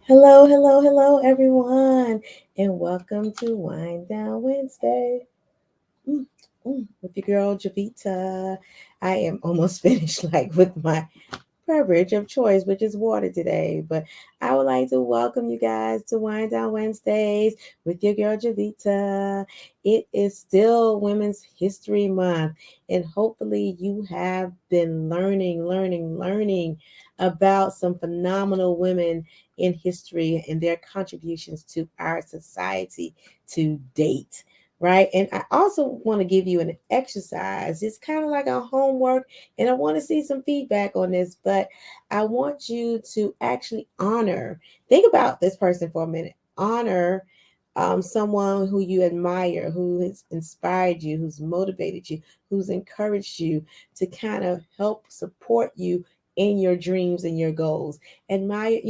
Hello, hello, hello, everyone, and welcome to Wind Down Wednesday. Mm, with your girl Jovita. I am almost finished, like with my beverage of choice, which is water today. But I would like to welcome you guys to Wind Down Wednesdays with your girl Jovita. It is still Women's History Month, and hopefully you have been learning about some phenomenal women in history and their contributions to our society to date. Right. And I also want to give you an exercise. It's kind of like a homework, and I want to see some feedback on this, but I want you to actually think about this person for a minute, honor someone who you admire, who has inspired you, who's motivated you, who's encouraged you to kind of help support you in your dreams and your goals. Admire,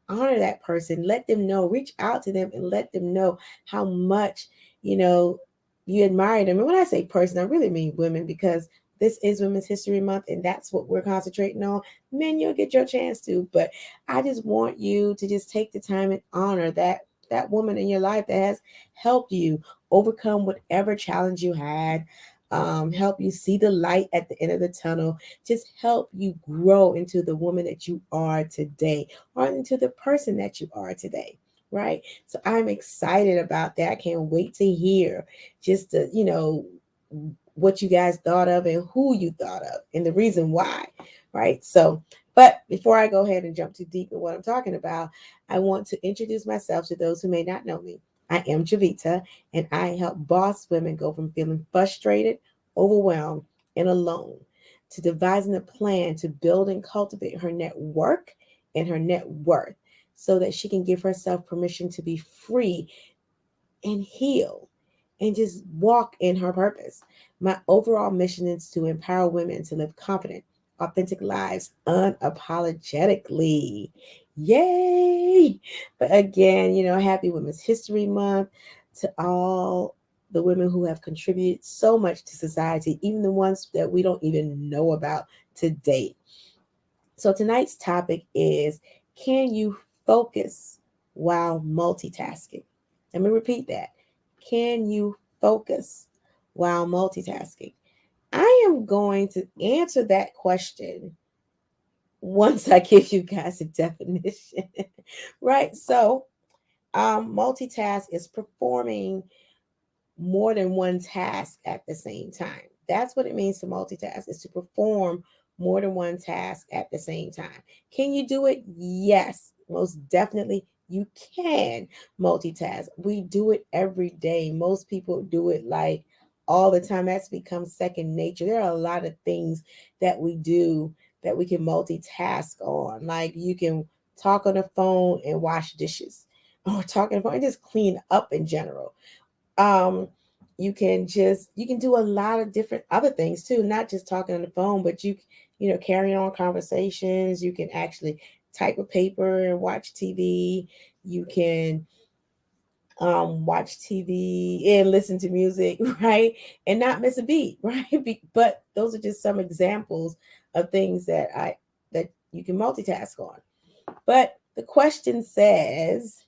honor that person, let them know, reach out to them and let them know how much, you know, you admire them. And when I say person, I really mean women, because this is Women's History Month, and that's what we're concentrating on. Men, you'll get your chance to, but I just want you to just take the time and honor that woman in your life that has helped you overcome whatever challenge you had, help you see the light at the end of the tunnel, just help you grow into the woman that you are today, or into the person that you are today. Right. So I'm excited about that. I can't wait to hear just what you guys thought of and who you thought of and the reason why, right? So, but before I go ahead and jump too deep in what I'm talking about, I want to introduce myself to those who may not know me. I am Jovita, and I help boss women go from feeling frustrated, overwhelmed, and alone to devising a plan to build and cultivate her network and her net worth so that she can give herself permission to be free and heal and just walk in her purpose. My overall mission is to empower women to live confident, authentic lives unapologetically. Yay! But again, happy Women's History Month to all the women who have contributed so much to society, even the ones that we don't even know about to date. So tonight's topic is, can you focus while multitasking? Let me repeat that. Can you focus while multitasking? I am going to answer that question once I give you guys a definition. Right? So, multitask is performing more than one task at the same time. That's what it means to multitask, is to perform more than one task at the same time. Can you do it? Yes, most definitely you can multitask. We do it every day. Most people do it like all the time. That's become second nature. There are a lot of things that we do that we can multitask on. Like you can talk on the phone and wash dishes, or talk on the phone and just clean up in general. um you can do a lot of different other things too, not just talking on the phone, but carrying on conversations. You can actually type a paper and watch TV. You can watch TV and listen to music, right, and not miss a beat, right? But those are just some examples of things that you can multitask on. But the question says,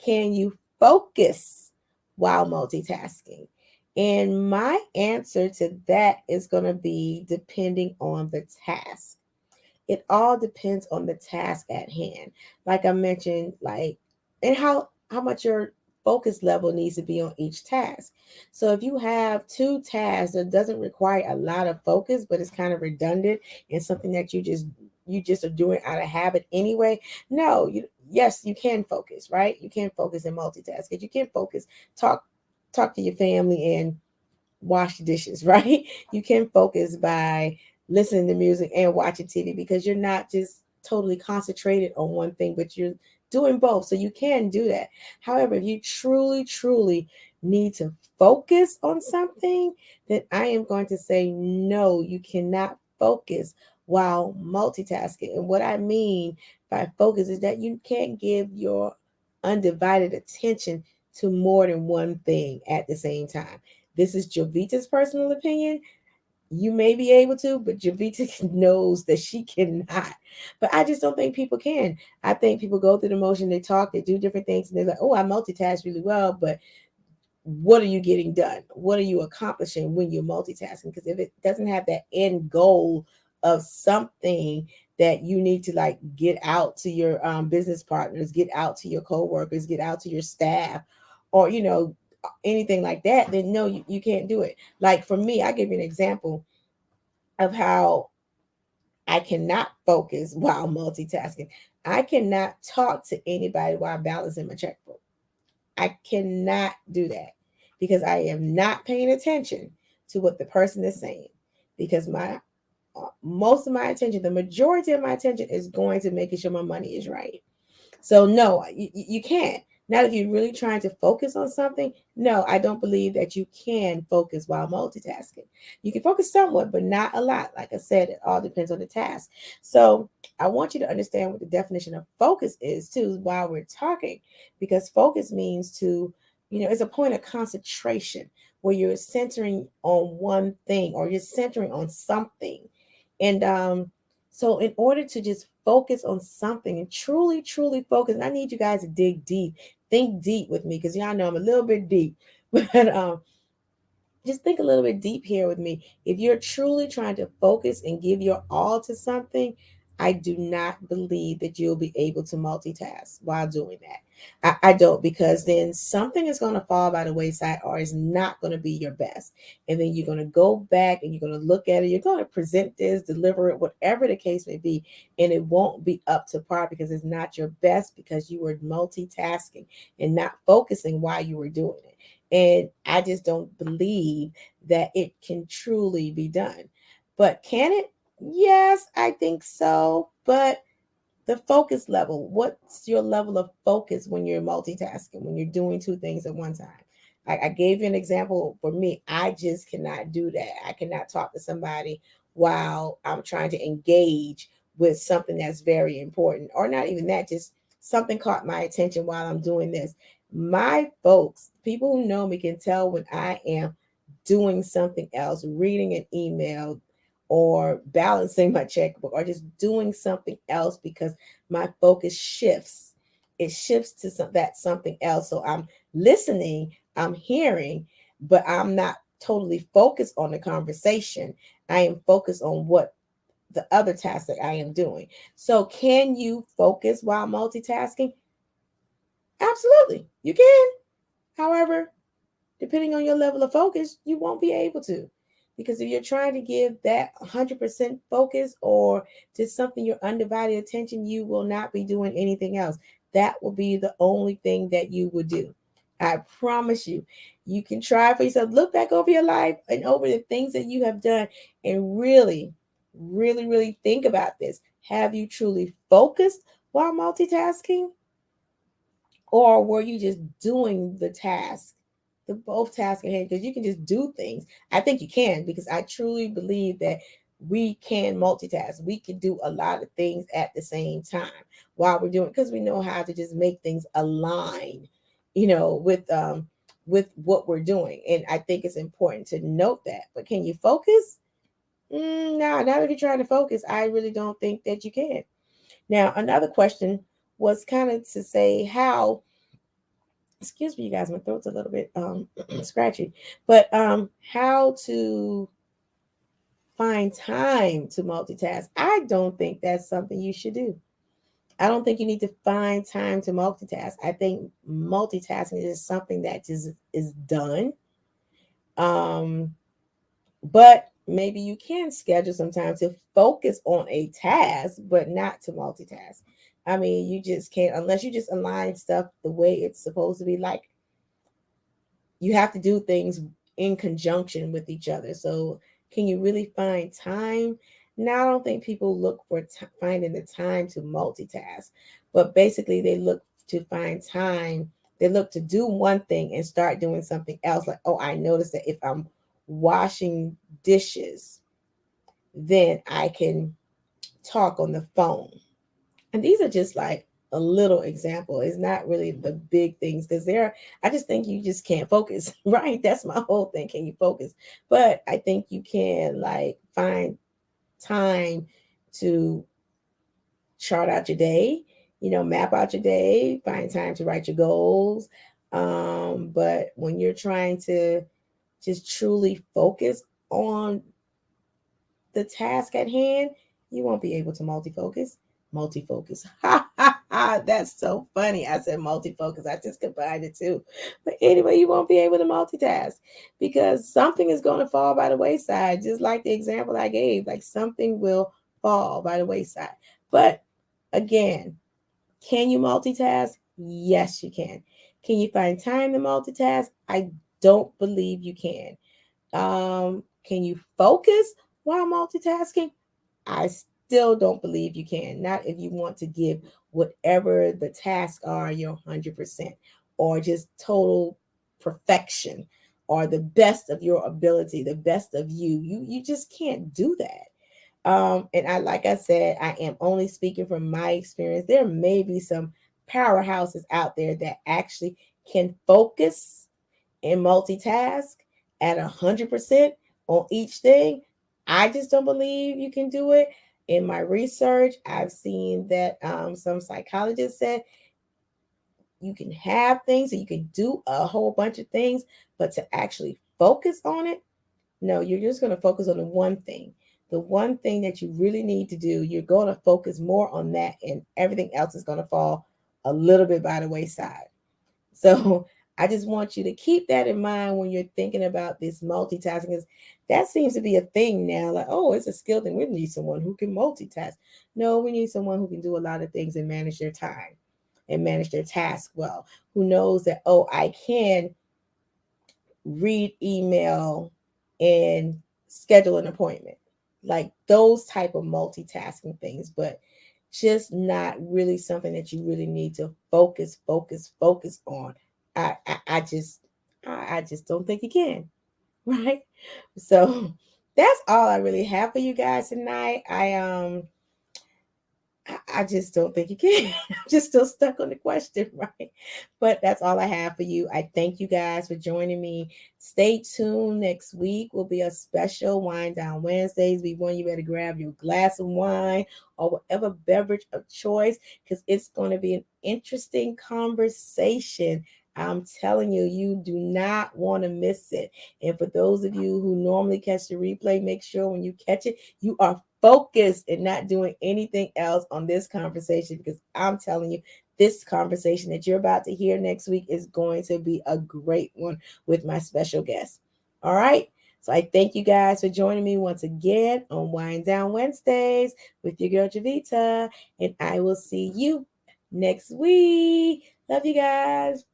can you focus while multitasking? And my answer to that is going to be depending on the task. It all depends on the task at hand. Like I mentioned, and how much your focus level needs to be on each task. So if you have two tasks that doesn't require a lot of focus, but it's kind of redundant and something that you just are doing out of habit anyway, no, yes, you can focus, right? You can focus and multitask. If you can focus, talk talk to your family and wash the dishes, right? You can focus by listening to music and watching TV, because you're not just totally concentrated on one thing, but you're doing both. So you can do that. However, if you truly need to focus on something, then I am going to say no, you cannot focus while multitasking. And what I mean by focus is that you can't give your undivided attention to more than one thing at the same time. This is Jovita's personal opinion. You may be able to, but Jovita knows that she cannot. But I just don't think people can. I think people go through the motion, they talk, they do different things, and they're like, oh, I multitask really well, but what are you getting done? What are you accomplishing when you're multitasking? Because if it doesn't have that end goal of something that you need to like get out to your business partners, get out to your coworkers, get out to your staff, or anything like that, then no, you can't do it. Like for me, I give you an example of how I cannot focus while multitasking. I cannot talk to anybody while balancing my checkbook. I cannot do that because I am not paying attention to what the person is saying. Because my most of my attention, the majority of my attention is going to making sure my money is right. So no, you can't. Not if you're really trying to focus on something. No, I don't believe that you can focus while multitasking. You can focus somewhat, but not a lot. Like I said, it all depends on the task. So I want you to understand what the definition of focus is too while we're talking, because focus means to, it's a point of concentration where you're centering on one thing or you're centering on something. And so, in order to just focus on something and truly, truly focus, and I need you guys to dig deep, think deep with me, because y'all know I'm a little bit deep, but just think a little bit deep here with me. If you're truly trying to focus and give your all to something, I do not believe that you'll be able to multitask while doing that. I don't, because then something is going to fall by the wayside or is not going to be your best. And then you're going to go back and you're going to look at it. You're going to present this, deliver it, whatever the case may be. And it won't be up to par because it's not your best because you were multitasking and not focusing while you were doing it. And I just don't believe that it can truly be done. But can it? Yes, I think so. But the focus level, what's your level of focus when you're multitasking, when you're doing two things at one time? I gave you an example. For me, I just cannot do that. I cannot talk to somebody while I'm trying to engage with something that's very important, or not even that, just something caught my attention while I'm doing this. My folks, people who know me, can tell when I am doing something else, reading an email, or balancing my checkbook, or just doing something else, because my focus shifts. It shifts to that something else. So I'm listening, I'm hearing, but I'm not totally focused on the conversation. I am focused on what the other task that I am doing. So can you focus while multitasking? Absolutely, you can. However, depending on your level of focus, you won't be able to. Because if you're trying to give that 100% focus or to something your undivided attention, you will not be doing anything else. That will be the only thing that you would do. I promise you. You can try for yourself. Look back over your life and over the things that you have done and really, really, really think about this. Have you truly focused while multitasking? Or were you just doing the task, the both tasks ahead? Because you can just do things. I think you can, because I truly believe that we can multitask. We can do a lot of things at the same time while we're doing, because we know how to just make things align, with what we're doing. And I think it's important to note that. But can you focus? No, not if you're trying to focus. I really don't think that you can. Now, another question was kind of to say how, excuse me, you guys, my throat's a little bit scratchy, but how to find time to multitask. I don't think that's something you should do. I don't think you need to find time to multitask. I think multitasking is something that just is done. um but maybe you can schedule some time to focus on a task but not to multitask. I mean, you just can't, unless you just align stuff the way it's supposed to be. Like, you have to do things in conjunction with each other. So, can you really find time? Now, I don't think people look for finding the time to multitask, but basically, they look to find time. They look to do one thing and start doing something else. Like, oh, I noticed that if I'm washing dishes, then I can talk on the phone. And these are just like a little example. It's not really the big things because I just think you just can't focus, right? That's my whole thing. Can you focus? But I think you can like find time to chart out your day, map out your day, find time to write your goals. But when you're trying to just truly focus on the task at hand, you won't be able to multifocus. Multifocus. Ha ha ha. That's so funny. I said multifocus. I just combined the two. But anyway, you won't be able to multitask because something is going to fall by the wayside, just like the example I gave. Like something will fall by the wayside. But again, can you multitask? Yes, you can. Can you find time to multitask? I don't believe you can. Can you focus while multitasking? I still don't believe you can. Not if you want to give whatever the tasks are your 100% or just total perfection or the best of your ability, the best of you. You just can't do that. And like I said, I am only speaking from my experience. There may be some powerhouses out there that actually can focus and multitask at 100% on each thing. I just don't believe you can do it. In my research, I've seen that some psychologists said you can have things and you can do a whole bunch of things, but to actually focus on it, no, you're just going to focus on the one thing. The one thing that you really need to do, you're going to focus more on that, and everything else is going to fall a little bit by the wayside. So I just want you to keep that in mind when you're thinking about this multitasking. Because that seems to be a thing now. Like, oh, it's a skill thing. We need someone who can multitask. No, we need someone who can do a lot of things and manage their time and manage their task well. Who knows that, oh, I can read email and schedule an appointment, like those type of multitasking things, but just not really something that you really need to focus on. I just don't think you can. Right. So that's all I really have for you guys tonight. I just don't think you can. I'm just still stuck on the question, right? But that's all I have for you. I thank you guys for joining me. Stay tuned. Next week will be a special Wine Down Wednesdays. We want you better grab your glass of wine or whatever beverage of choice because it's going to be an interesting conversation. I'm telling you, you do not want to miss it. And for those of you who normally catch the replay, make sure when you catch it, you are focused and not doing anything else on this conversation because I'm telling you, this conversation that you're about to hear next week is going to be a great one with my special guest. All right. So I thank you guys for joining me once again on Wind Down Wednesdays with your girl Jovita, and I will see you next week. Love you guys.